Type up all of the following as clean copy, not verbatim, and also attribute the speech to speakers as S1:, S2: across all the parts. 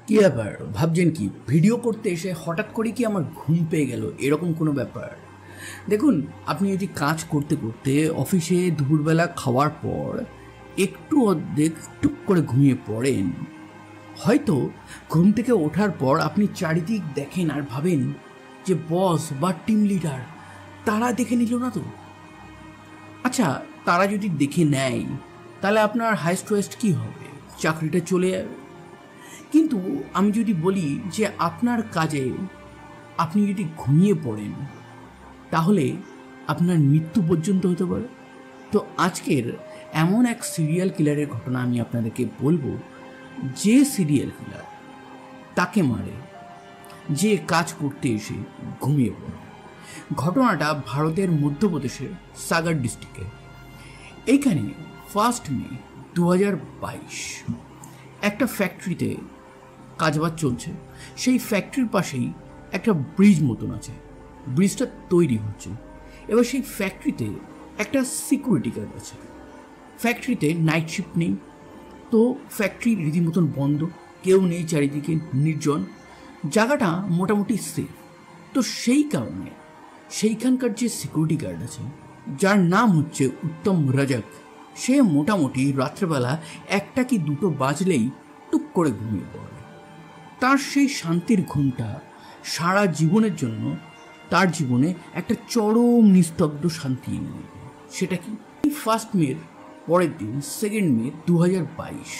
S1: কি ব্যাপার ভাবছেন কি ভিডিও করতে এসে হঠাৎ করে কি আমার ঘুম পেয়ে গেল এরকম কোনো ব্যাপার? দেখুন, আপনি যদি কাজ করতে করতে অফিসে দুপুরবেলা খাওয়ার পর একটু অর্ধেক টুক করে ঘুমিয়ে পড়েন, হয়তো ঘুম থেকে ওঠার পর আপনি চারিদিক দেখেন আর ভাবেন যে বস বা টিম লিডার তারা দেখে নিল না তো। আচ্ছা, তারা যদি দেখে নেয় তাহলে আপনার হাইস্ট ওয়েস্ট কী হবে? চাকরিটা চলে যাবে। কিন্তু আমি যদি বলি যে আপনার কাজে আপনি যদি ঘুমিয়ে পড়েন তাহলে আপনার মৃত্যু পর্যন্ত হতে পারে। তো আজকের এমন এক সিরিয়াল কিলারের ঘটনা আমি আপনাদেরকে বলবো, যে সিরিয়াল কিলার তাকে মারে যে কাজ করতে এসে ঘুমিয়ে পড়ে। ঘটনাটা ভারতের মধ্যপ্রদেশের সাগর ডিস্ট্রিক্টে। এইখানে 1 মে 2022 একটা ফ্যাক্টরিতে কাজবাজ চলছে। সেই ফ্যাক্টরির পাশেই একটা ব্রিজ মতন আছে, ব্রিজটা তৈরি হচ্ছে। এবার সেই ফ্যাক্টরিতে একটা সিকিউরিটি গার্ড আছে। ফ্যাক্টরিতে নাইট শিফট নেই, তো ফ্যাক্টরি রীতিমতন বন্ধ, কেউ নেই, চারিদিকে নির্জন, জায়গাটা মোটামুটি সেফ। তো সেই কারণে সেইখানকার যে সিকিউরিটি গার্ড আছে, যার নাম হচ্ছে উত্তম রজক, সে মোটামুটি রাত্রেবেলা 1টা কি 2টো বাজলেই টুক করে ঘুমিয়ে পড়ে। তার সেই শান্তির ঘুমটা সারা জীবনের জন্য তার জীবনে একটা চরম নিস্তব্ধ শান্তি এনে দেবে। সেটা কি? 1 মের পরের দিন 2 মে 2022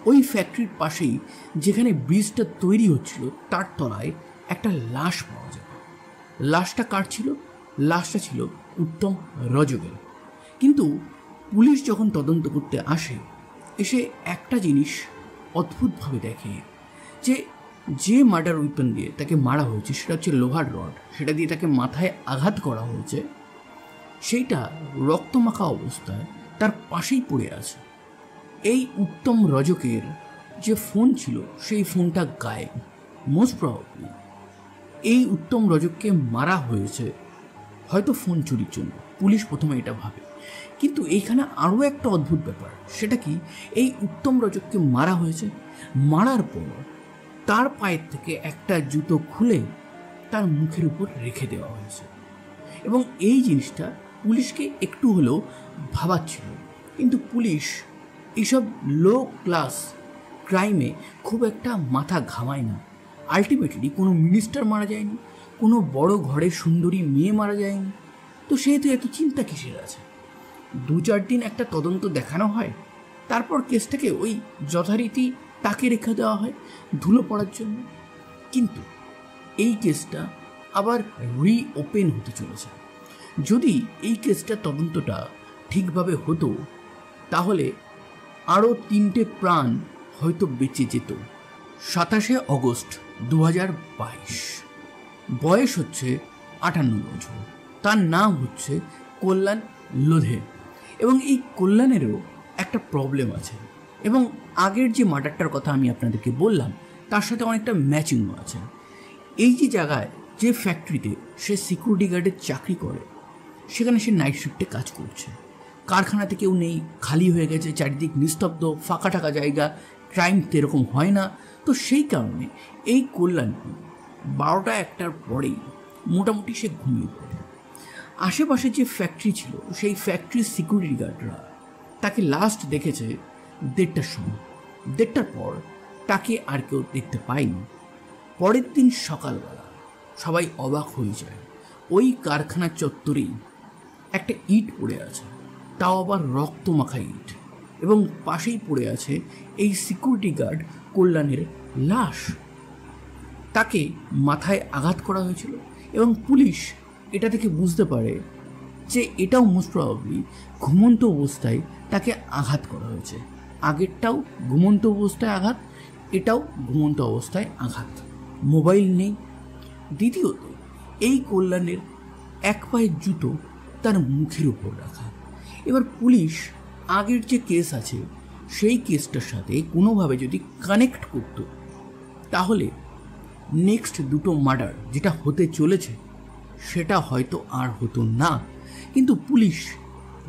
S1: ওই ফ্যাক্টরির পাশেই যেখানে ব্রিজটা তৈরি হচ্ছিল তার তলায় একটা লাশ পাওয়া যায়। লাশটা কার ছিল? লাশটা ছিল উত্তম রজকের। কিন্তু পুলিশ যখন তদন্ত করতে আসে, এসে একটা জিনিস অদ্ভুতভাবে দেখে যে মার্ডার উইপন দিয়ে তাকে মারা হয়েছে সেটা হচ্ছে লোহার রড, সেটা দিয়ে তাকে মাথায় আঘাত করা হয়েছে, সেইটা রক্তমাখা অবস্থায় তার পাশেই পড়ে আছে। এই উত্তম রজকের যে ফোন ছিল সেই ফোনটা গায়েব। মোস্ট প্রবাবলি এই উত্তম রজককে মারা হয়েছে হয়তো ফোন চুরির জন্য, পুলিশ প্রথমে এটা ভাবে। কিন্তু এইখানে আরও একটা অদ্ভুত ব্যাপার, সেটা কি? এই উত্তম রজককে মারা হয়েছে, মারার পর তার পায়ের থেকে একটা জুতো খুলে তার মুখের উপর রেখে দেওয়া হয়েছে। এবং এই জিনিসটা পুলিশকে একটু হলেও ভাবাচ্ছিল। কিন্তু পুলিশ এইসব লো ক্লাস ক্রাইমে খুব একটা মাথা ঘামায় না। আলটিমেটলি কোনো মিনিস্টার মারা যায়নি, কোনো বড় ঘরের সুন্দরী মেয়ে মারা যায়নি, তো সেহেতু এত চিন্তা কিসের আছে? 2-4 দিন একটা তদন্ত দেখানো হয়, তারপর কেসটাকে ওই যথারীতি তাকে রেখে দেওয়া হয় ধুলো পড়ার জন্য। কিন্তু এই কেসটা আবার রিওপেন হতে চলেছে। যদি এই কেসটা তদন্তটা ঠিকভাবে হতো তাহলে আরও 3টে প্রাণ হয়তো বেঁচে যেত। 27 অগস্ট 2022, বয়স হচ্ছে 58 বছর। তার নাম হচ্ছে কল্যাণ লোধে। এবং এই কল্যাণেরও একটা প্রবলেম আছে, এবং আগের যে মার্ডারটার কথা আমি আপনাদেরকে বললাম তার সাথে অনেকটা ম্যাচিংও আছে। এই যে জায়গায়, যে ফ্যাক্টরিতে সে সিকিউরিটি গার্ডের চাকরি করে, সেখানে সে নাইট শিফটে কাজ করছে। কারখানাতে কেউ নেই, খালি হয়ে গেছে, চারিদিক নিস্তব্ধ, ফাঁকা টাকা জায়গা, ক্রাইম তো এরকম হয় না। তো সেই কারণে এই কল্যাণ 12টা-1টার পরেই মোটামুটি সে ঘুমিয়ে পড়ে। আশেপাশে যে ফ্যাক্টরি ছিল সেই ফ্যাক্টরির সিকিউরিটি গার্ডরা তাকে লাস্ট দেখেছে 1:30টার সময়। 1:30টার পর তাকে আর কেউ দেখতে পায়নি। পরের দিন সকালবেলা সবাই অবাক হয়ে যায়, ওই কারখানার চত্বরেই একটা ইট পড়ে আছে, তাও আবার রক্তমাখা ইট, এবং পাশেই পড়ে আছে এই সিকিউরিটি গার্ড কল্যাণের লাশ। তাকে মাথায় আঘাত করা হয়েছিল, এবং পুলিশ এটা থেকে বুঝতে পারে যে এটাও মোস্ট প্রবাবলি ঘুমন্ত অবস্থায় তাকে আঘাত করা হয়েছে। আগেরটাও ঘুমন্ত অবস্থায় আঘাত, এটাও ঘুমন্ত অবস্থায় আঘাত। মোবাইল নেই। দ্বিতীয়ত, এই কল্যাণের 1 পায়ের জুতো তার মুখের উপর রাখা। এবার পুলিশ আগের যে কেস আছে সেই কেসটার সাথে কোনোভাবে যদি কানেক্ট করতো তাহলে নেক্সট 2টো মার্ডার যেটা হতে চলেছে সেটা হয়তো আর হতো না। কিন্তু পুলিশ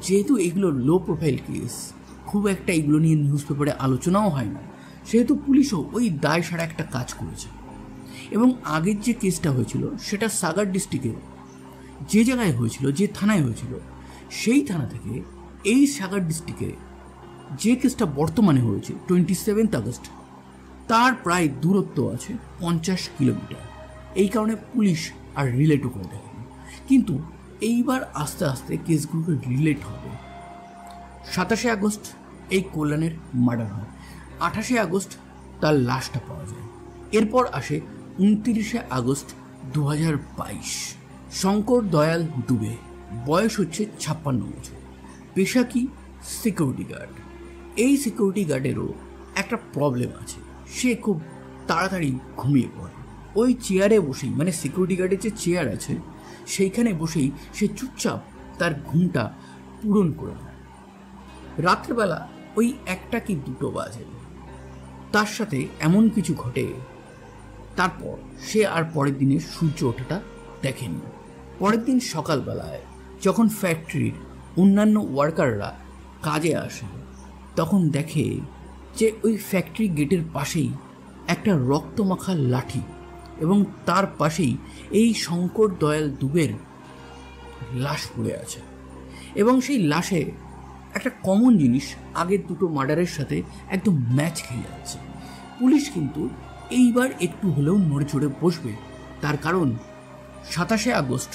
S1: যেহেতু এগুলো লো প্রোফাইল কেস, খুব একটা এগুলো নিয়ে নিউজ পেপারে আলোচনাও হয় না, সেহেতু পুলিশও ওই দায় সারা একটা কাজ করেছে। এবং আগের যে কেসটা হয়েছিল সেটা সাগার ডিস্ট্রিক্টে যে জায়গায় হয়েছিল, যে থানায় হয়েছিল, সেই থানা থেকে এই সাগার ডিস্ট্রিক্টে যে কেসটা বর্তমানে হয়েছে 27 আগস্ট, তার প্রায় দূরত্ব আছে 50 কিলোমিটার। এই কারণে পুলিশ আর রিলেটও করে দেখেনি। কিন্তু এইবার আস্তে আস্তে কেসগুলোকে রিলেট হবে। 27 আগস্ট এই কল্যাণের মার্ডার হয়, 28 আগস্ট তার লাশটা পাওয়া যায়। এরপর আসে 29 আগস্ট 2022। শঙ্কর দয়াল দুবে, বয়স হচ্ছে 56 বছর, পেশা কি? Security guard. এই সিকিউরিটি গার্ডেরও একটা প্রবলেম আছে, সে খুব তাড়াতাড়ি ঘুমিয়ে পড়ে। ওই চেয়ারে বসেই, মানে সিকিউরিটি গার্ডের যে চেয়ার আছে সেইখানে বসেই সে চুপচাপ তার ঘুমটা পূরণ করে নেয়। রাত্রেবেলা ওই 1টা কি 2টো বাজে, তার সাথে এমন কিছু ঘটে, তারপর সে আর পরের দিনের সূর্য ওঠাটা দেখেনি। পরের দিন সকালবেলায় যখন ফ্যাক্টরির অন্যান্য ওয়ার্কাররা কাজে আসে, তখন দেখে যে ওই ফ্যাক্টরি গেটের পাশেই একটা রক্তমাখা লাঠি এবং তার পাশেই এই শঙ্কর দয়াল দুবের লাশ পড়ে আছে। এবং সেই লাশে একটা কমন জিনিস আগের 2টো মার্ডারের সাথে একদম ম্যাচ খেয়ে যাচ্ছে। পুলিশ কিন্তু এইবার একটু হলেও নড়ে চড়ে বসবে, তার কারণ 27 আগস্ট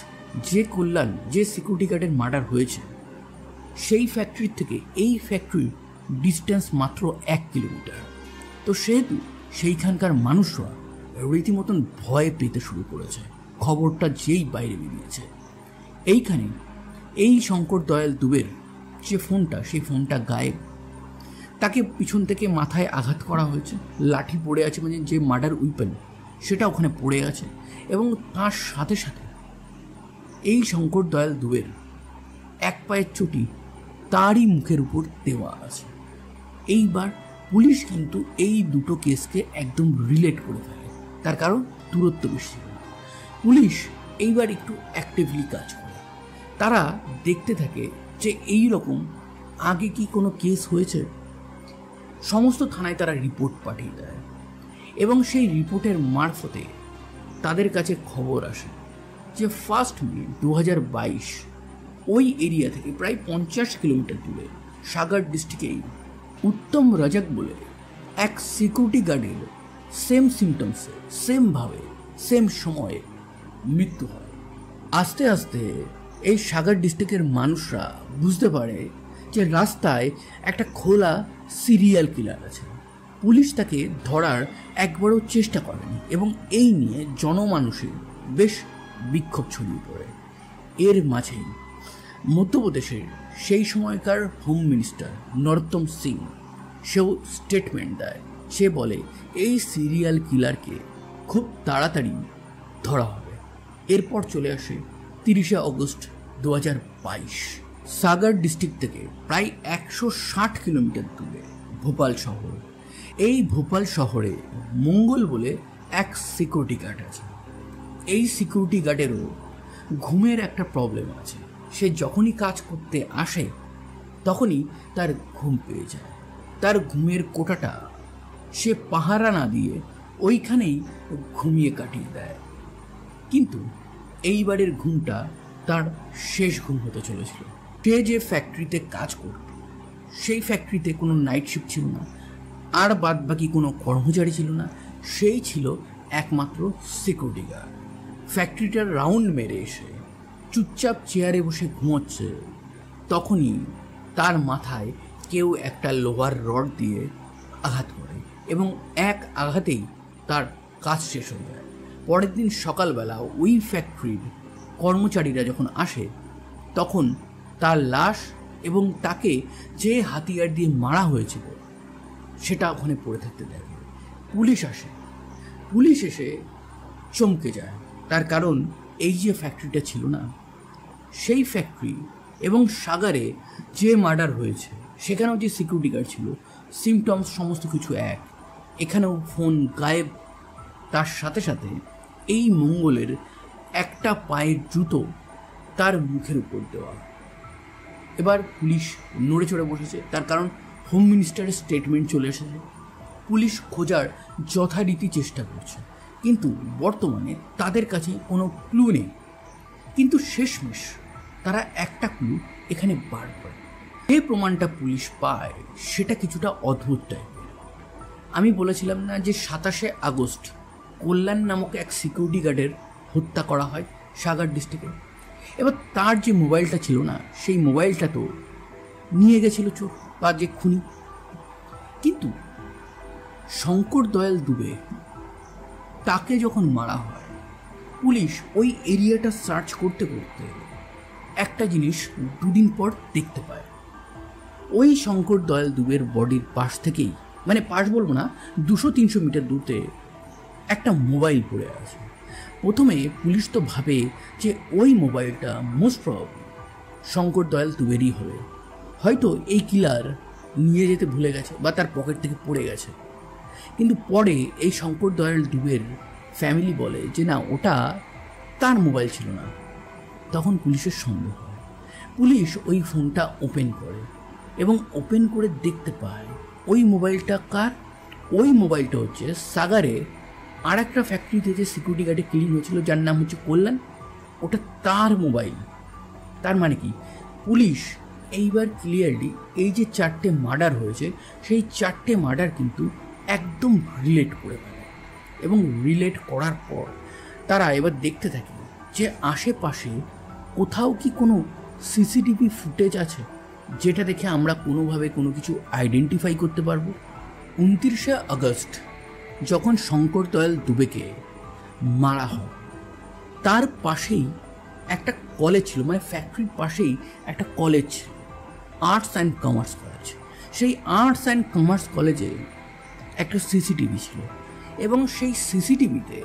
S1: যে কল্যাণ, যে সিকিউরিটি গার্ডের মার্ডার হয়েছে, সেই ফ্যাক্টরির থেকে এই ফ্যাক্টরির ডিস্টেন্স মাত্র 1 কিলোমিটার। তো সেহেতু সেইখানকার মানুষরা রীতিমতন ভয় পেতে শুরু করেছে খবরটা যেই বাইরে বেরিয়েছে। এইখানে এই শঙ্কর দয়াল দুবের যে ফোনটা, সেই ফোনটা গায়েব। তাকে পিছন থেকে মাথায় আঘাত করা হয়েছে, লাঠি পড়ে আছে, মানে যে মার্ডার উইপেন সেটা ওখানে পড়ে আছে। এবং তার সাথে সাথে এই শঙ্কর দয়াল দুবের এক পায়ের চটি তারই মুখের উপর দেওয়া আছে। এইবার পুলিশ কিন্তু এই 2টো কেসকে একদম রিলেট করে ফেলে, তার কারণ দূরত্ব বেশি। পুলিশ এইবার একটু অ্যাক্টিভলি কাজ করে। তারা দেখতে থাকে যে এই রকম আগে কি কোনো কেস হয়েছে। সমস্ত থানায় তারা রিপোর্ট পাঠিয়ে দেয় এবং সেই রিপোর্টের মারফতে তাদের কাছে খবর আসে যে 1 মে 2022 ওই এরিয়া থেকে প্রায় 50 কিলোমিটার দূরে সাগার ডিস্ট্রিক্টেই উত্তম রাজাক বলে এক সিকিউরিটি গার্ডের সেম সিমটমসে, সেমভাবে, সেম সময়ে মৃত্যু হয়। আস্তে আস্তে এই সাগার ডিস্ট্রিক্টের মানুষরা বুঝতে পারে যে রাস্তায় একটা খোলা সিরিয়াল কিলার আছে। পুলিশ তাকে ধরার একবারও চেষ্টা করেনি এবং এই নিয়ে জনমানুষের বেশ বিক্ষোভ ছড়িয়ে পড়ে। এর মাঝেই মধ্যপ্রদেশের সেই সময়কার হোম মিনিস্টার নরোত্তম সিং, সেও স্টেটমেন্ট দেয়। সে বলে এই সিরিয়াল কিলারকে খুব তাড়াতাড়ি ধরা হবে। এরপর চলে আসে 30 আগস্ট 2022। সাগার ডিস্ট্রিক্ট থেকে প্রায় 160 কিলোমিটার দূরে ভোপাল শহর। এই ভোপাল শহরে মঙ্গল বলে এক সিকিউরিটি গার্ড আছে। এই সিকিউরিটি গার্ডেরও ঘুমের একটা প্রবলেম আছে। সে যখনই কাজ করতে আসে তখনই তার ঘুম পেয়ে যায়। তার ঘুমের কোটাটা সে পাহারা না দিয়ে ওইখানেই ঘুমিয়ে কাটিয়ে দেয়। কিন্তু এইবারের ঘুমটা তার শেষ ঘুম হতে চলেছিল। সে যে ফ্যাক্টরিতে কাজ করত সেই ফ্যাক্টরিতে কোনো নাইট শিফট ছিল না, আর বাদ বাকি কোনো কর্মচারী ছিল না, সেই ছিল একমাত্র সিকিউরিটি গার্ড। ফ্যাক্টরিটার রাউন্ড মেরে এসে চুপচাপ চেয়ারে বসে ঘুমোচ্ছে, তখনই তার মাথায় কেউ একটা লোহার রড দিয়ে আঘাত করে এবং এক আঘাতেই তার কাজ শেষ হয়ে যায়। পরের দিন সকালবেলা ওই ফ্যাক্টরির কর্মচারীরা যখন আসে তখন তার লাশ এবং তাকে যে হাতিয়ার দিয়ে মারা হয়েছিল সেটা ওখানে পড়ে থাকতে দেখে। পুলিশ আসে। পুলিশ এসে চমকে যায়, তার কারণ এই যে ফ্যাক্টরিটা ছিল না, সেই ফ্যাক্টরি এবং সাগারে যে মার্ডার হয়েছে সেখানেও যে সিকিউরিটি গার্ড ছিল, সিমটমস সমস্ত কিছু এক। এখানেও ফোন গায়েব। তার সাথে সাথে এই মঙ্গলের একটা পায়ের জুতো তার মুখের উপর দেওয়া। এবার পুলিশ নড়ে চড়ে বসেছে, তার কারণ হোম মিনিস্টারের স্টেটমেন্ট চলে এসেছে। পুলিশ খোঁজার যথারীতি চেষ্টা করছে, কিন্তু বর্তমানে তাদের কাছে কোনো ক্লু নেই। কিন্তু শেষমেশ তারা একটা ক্লু এখানে বার করে। যে প্রমাণটা পুলিশ পায় সেটা কিছুটা অদ্ভুত টাইপের। আমি বলেছিলাম না যে 27শে আগস্ট কল্যাণ নামক এক সিকিউরিটি গার্ডের হত্যা করা হয় সাগর ডিস্ট্রিক্টে। এবার তার যে মোবাইলটা ছিল না, সেই মোবাইলটা তো নিয়ে গেছিল চোর বা যে খুনি। কিন্তু শঙ্কর দয়াল দুবে তাকে যখন মারা হয়, পুলিশ ওই এরিয়াটা সার্চ করতে করতে একটা জিনিস দুদিন পর দেখতে পায়। ওই শঙ্কর দয়াল দুবের বডির পাশ থেকেই, মানে পাশ বলবো না, 200-300 মিটার দূরতে একটা মোবাইল পড়ে আছে। প্রথমে পুলিশ তো ভাবে যে ওই মোবাইলটা মোস্ট প্রবাবলি শঙ্কর দয়াল দুবেরই হবে, হয়তো এই কিলার নিয়ে যেতে ভুলে গেছে বা তার পকেট থেকে পড়ে গেছে। কিন্তু পরে এই শঙ্কর দয়াল দুবের ফ্যামিলি বলে যে না, ওটা তার মোবাইল ছিল না। তখন পুলিশের সন্দেহ হয়। পুলিশ ওই ফোনটা ওপেন করে এবং ওপেন করে দেখতে পায় ওই মোবাইলটা কার। ওই মোবাইলটা হচ্ছে সাগারে আর একটা ফ্যাক্টরিতে যে সিকিউরিটি গার্ডে ক্লিন হয়েছিল, যার নাম হচ্ছে কল্যাণ, ওটা তার মোবাইল। তার মানে কি, পুলিশ এইবার ক্লিয়ারলি এই যে 4টে মার্ডার হয়েছে, সেই 4টে মার্ডার কিন্তু একদম রিলেট করে ফেলে। এবং রিলেট করার পর তারা এবার দেখতে থাকে যে আশেপাশে কোথাও কি কোনো সিসিটিভি ফুটেজ আছে, যেটা দেখে আমরা কোনোভাবে কোনো কিছু আইডেন্টিফাই করতে পারবো। 29শে আগস্ট যখন শঙ্কর দয়াল দুবেকে মারা হয়, তার পাশেই একটা কলেজ ছিল, মানে ফ্যাক্টরির পাশেই একটা college, arts and commerce college. সেই আর্টস অ্যান্ড কমার্স কলেজে একটা সিসিটিভি ছিল এবং সেই সিসিটিভিতে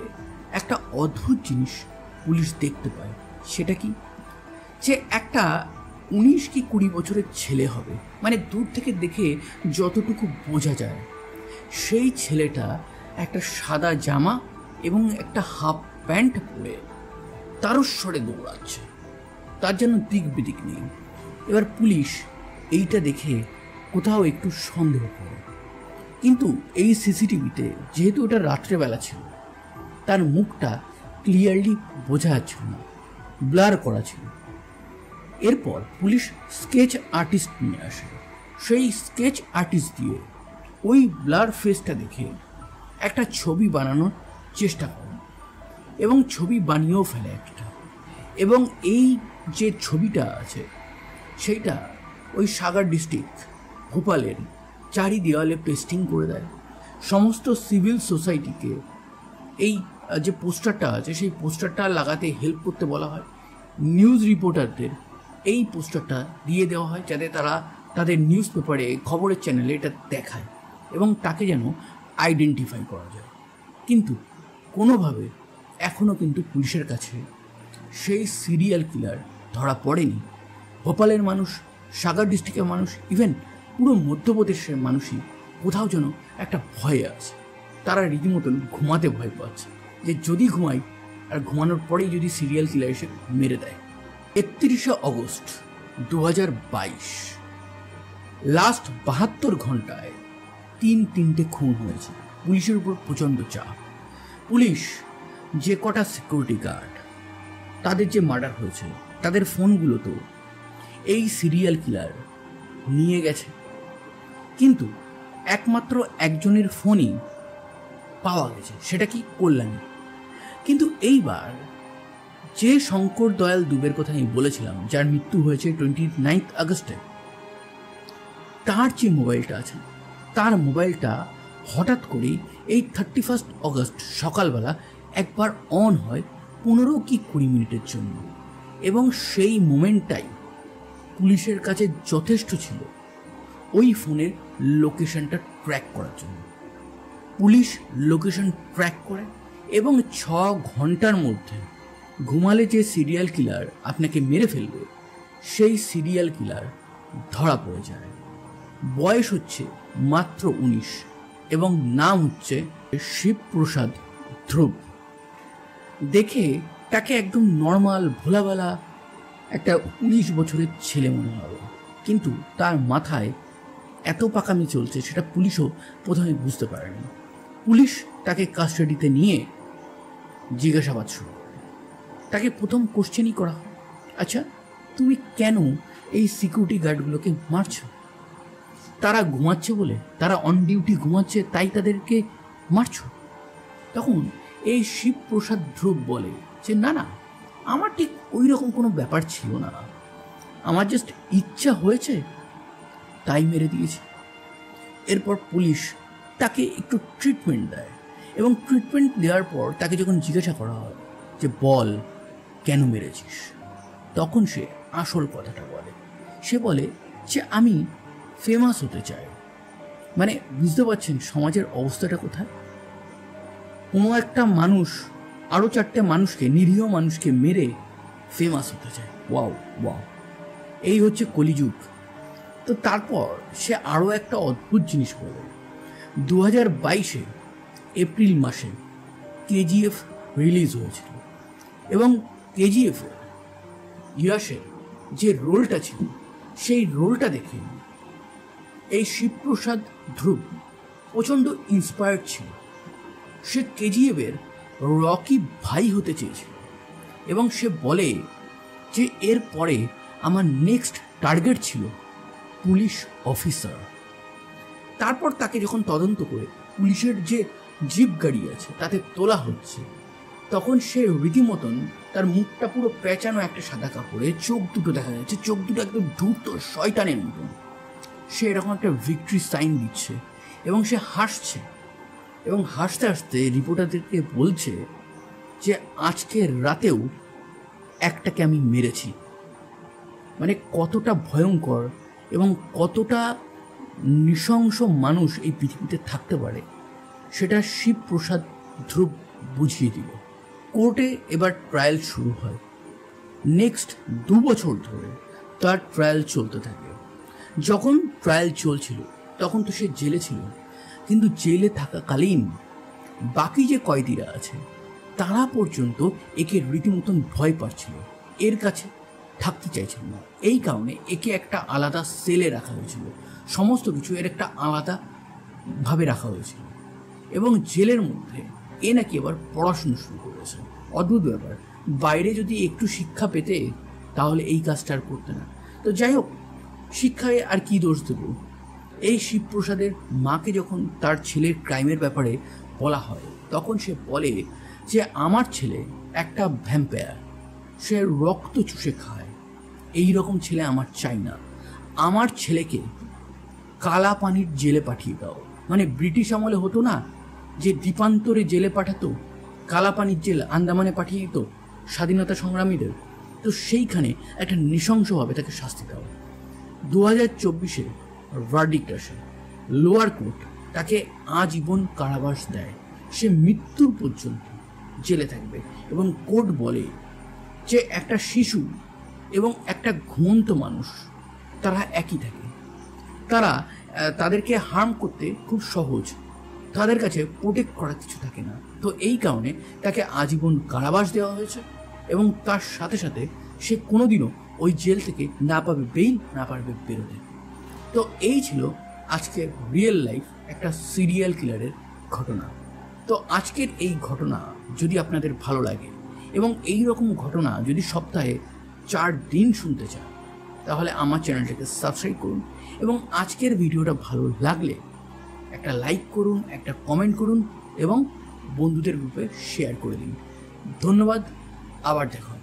S1: একটা অদ্ভুত জিনিস পুলিশ দেখতে পায়। সেটা কি, যে একটা 19 কি 20 বছরের ছেলে হবে, মানে দূর থেকে দেখে যতটুকু বোঝা যায়, সেই ছেলেটা একটা সাদা জামা এবং একটা হাফ প্যান্ট পরে তারস্বরে দৌড়াচ্ছে, তার জন্য দিক বিদিক নেই। এবার পুলিশ এইটা দেখে কোথাও একটু সন্দেহ করে, কিন্তু এই সিসিটিভিতে যেহেতু ওটা রাত্রেবেলা ছিল, তার মুখটা ক্লিয়ারলি বোঝা যাচ্ছিল না, ব্লার করা ছিল। এরপর পুলিশ স্কেচ আর্টিস্ট নিয়ে আসে। সেই স্কেচ আর্টিস্ট দিয়ে ওই ব্লার ফেসটা দেখে একটা ছবি বানানোর চেষ্টা করে এবং ছবি বানিয়েও ফেলে একটা। এবং এই যে ছবিটা আছে সেইটা ওই সাগর ডিস্ট্রিক্ট ভোপালের চারি দেওয়ালে পেস্টিং করে দেয়। সমস্ত সিভিল সোসাইটিকে এই যে পোস্টারটা আছে সেই পোস্টারটা লাগাতে হেল্প করতে বলা হয়। নিউজ রিপোর্টারদের এই পোস্টারটা দিয়ে দেওয়া হয় যাতে তারা তাদের নিউজ পেপারে, খবরের চ্যানেলে এটা দেখায় এবং তাকে যেন আইডেন্টিফাই করা যায়। কিন্তু কোনোভাবে এখনও কিন্তু পুলিশের কাছে সেই সিরিয়াল কিলার ধরা পড়েনি। ভোপালের মানুষ, সাগর ডিস্ট্রিক্টের মানুষ, ইভেন পুরো মধ্যপ্রদেশের মানুষই কোথাও যেন একটা ভয়ে আছে। তারা রীতিমতন ঘুমাতে ভয় পাচ্ছে যে যদি ঘুমাই আর ঘুমানোর পরেই যদি সিরিয়াল কিলার এসে মেরে দেয়। 31শে অগস্ট 2022, লাস্ট 72 ঘন্টায় 3টে খুন হয়েছে। পুলিশের উপর প্রচণ্ড চাপ। পুলিশ যে কটা সিকিউরিটি গার্ড, তাদের যে মার্ডার হয়েছে, তাদের ফোনগুলো তো এই সিরিয়াল কিলার নিয়ে গেছে, কিন্তু একমাত্র একজনের ফোনই পাওয়া গেছে, সেটা কি কল্যাণী। কিন্তু এইবার যে শঙ্কর দয়াল দুবের কথা আমি বলেছিলাম, যার মৃত্যু হয়েছে 29 আগস্টে, তার যে মোবাইলটা আছে, তার মোবাইলটা হঠাৎ করেই এই 31 অগস্ট সকালবেলা একবার অন হয় 15 কি 20 মিনিটের জন্য। এবং সেই মোমেন্টটাই পুলিশের কাছে যথেষ্ট ছিল ওই ফোনের লোকেশনটা ট্র্যাক করার জন্য। পুলিশ লোকেশন ট্র্যাক করে এবং 6 ঘন্টার মধ্যে ঘুমালে যে সিরিয়াল কিলার আপনাকে মেরে ফেলবে, সেই সিরিয়াল কিলার ধরা পড়ে যায়। বয়স হচ্ছে মাত্র 19 এবং নাম হচ্ছে শিবপ্রসাদ ধ্রুব। দেখে তাকে একদম নর্মাল ভোলাবেলা একটা 19 বছরের ছেলে মনে হবে, কিন্তু তার মাথায় এত পাকামি চলছে সেটা পুলিশও প্রথমে বুঝতে পারেনি। পুলিশ তাকে কাস্টাডিতে নিয়ে জিজ্ঞাসাবাদ শুরু করে। তাকে প্রথম কোশ্চেনই করা হয়, আচ্ছা তুমি কেন এই সিকিউরিটি গার্ডগুলোকে মারছো? তারা ঘুমাচ্ছে বলে, তারা অন ডিউটি ঘুমাচ্ছে তাই তাদেরকে মারছো? তখন এই শিবপ্রসাদ ধ্রুব বলে যে না না, আমার ঠিক ওই রকম কোনো ব্যাপার ছিল না, আমার জাস্ট ইচ্ছা হয়েছে তাই মেরে দিয়েছি। এরপর পুলিশ তাকে একটু ট্রিটমেন্ট দেয় এবং ট্রিটমেন্ট দেওয়ার পর তাকে যখন জিজ্ঞাসা করা হয় যে বল কেন মেরেছিস, তখন সে আসল কথাটা বলে। সে বলে যে আমি ফেমাস হতে চাই। মানে বুঝতে পারছেন সমাজের অবস্থাটা কোথায়? কোনো একটা মানুষ আরও 4টে মানুষকে, নিরীহ মানুষকে মেরে ফেমাস হতে চায়। ওয়াও ওয়াও, এই হচ্ছে কলিযুগ। তো তারপর সে আরও একটা অদ্ভুত জিনিস বলে। 2022 এপ্রিল মাসে কেজিএফ রিলিজ হয়েছিল এবং কেজিএফ ইয়াশের যে রোলটা ছিল সেই রোলটা দেখে এই শিবপ্রসাদ ধ্রুব প্রচণ্ড ইন্সপায়ার্ড ছিল। সে কেজিএফের রকি ভাই হতে চেয়েছিল এবং সে বলে যে এর পরে আমার নেক্সট টার্গেট ছিল পুলিশ অফিসার। তারপর তাকে যখন তদন্ত করে পুলিশের যে জিপ গাড়ি আছে তাতে তোলা হচ্ছে, তখন সে রীতিমতন তার মুখটা পুরো পেঁচানো একটা সাদা কাপড়ে, চোখ দুটো দেখা যাচ্ছে, চোখ দুটো একদম ধূর্ত শয়তানের মতন। সে এরকম একটা ভিক্টরি সাইন দিচ্ছে এবং সে হাসছে এবং হাসতে হাসতে রিপোর্টারদেরকে বলছে যে আজকে রাতেও একটাকে আমি মেরেছি। মানে কতটা ভয়ঙ্কর এবং কতটা নৃশংস মানুষ এই পৃথিবীতে থাকতে পারে সেটা শিবপ্রসাদ ধ্রুব বুঝিয়ে দিল। কোর্টে এবার ট্রায়াল শুরু হয়। নেক্সট 2 বছর ধরে তার ট্রায়াল চলতে থাকে। যখন ট্রায়াল চলছিল তখন তো সে জেলে ছিল, কিন্তু জেলে থাকাকালীন বাকি যে কয়েদিরা আছে তারা পর্যন্ত একে রীতিমতন ভয় পাচ্ছিল, এর কাছে থাকতে চাইছিল না। এই কারণে একে একটা আলাদা সেলে রাখা হয়েছিল, সমস্ত কিছু এর একটা আলাদাভাবে রাখা হয়েছিল। এবং জেলের মধ্যে এ নাকি এবার পড়াশুনো শুরু করেছে। অদ্ভুত ব্যাপার, বাইরে যদি একটু শিক্ষা পেতে তাহলে এই কাজটা আর করতে না। তো যাই হোক, শিক্ষায় আর কি দোষ দেব। এই শিবপ্রসাদের মাকে যখন তার ছেলের ক্রাইমের ব্যাপারে বলা হয় তখন সে বলে যে আমার ছেলে একটা ভ্যাম্পায়ার, সে রক্ত চুষে খায়, এই রকম ছেলে আমার চাই না। আমার ছেলেকে কালা পানির জেলে পাঠিয়ে দাও। মানে ব্রিটিশ আমলে হতো না যে দ্বীপান্তরে জেলে পাঠাতো, কালা পানির জেল আন্দামানে পাঠিয়ে দিত স্বাধীনতা সংগ্রামীদের, তো সেইখানে একটা নৃশংসভাবে তাকে শাস্তি দাও। 2024 ভার্ডিক্ট আসে, লোয়ার কোর্ট তাকে আজীবন কারাবাস দেয়, সে মৃত্যুর পর্যন্ত জেলে থাকবে। এবং কোর্ট বলে যে একটা শিশু এবং একটা ঘুমন্ত মানুষ তারা একই থাকে, তাদেরকে হার্ম করতে খুব সহজ, তাদের কাছে প্রোটেক্ট করার কিছু থাকে না। তো এই কারণে তাকে আজীবন কারাবাস দেওয়া হয়েছে এবং তার সাথে সাথে সে কোনোদিনও ওই জেল থেকে না পাবে বেইল, না পারবে বেরোতে। তো এই ছিল আজকের রিয়েল লাইফ একটা সিরিয়াল কিলারের ঘটনা। তো আজকের এই ঘটনা যদি আপনাদের ভালো লাগে এবং এই রকম ঘটনা যদি সপ্তাহে 4 দিন শুনতে চান তাহলে আমার চ্যানেলটাকে সাবস্ক্রাইব করুন এবং আজকের ভিডিওটা ভালো লাগলে একটা লাইক করুন, একটা কমেন্ট করুন এবং বন্ধুদের গ্রুপে শেয়ার করে দিন। ধন্যবাদ, আবার দেখা।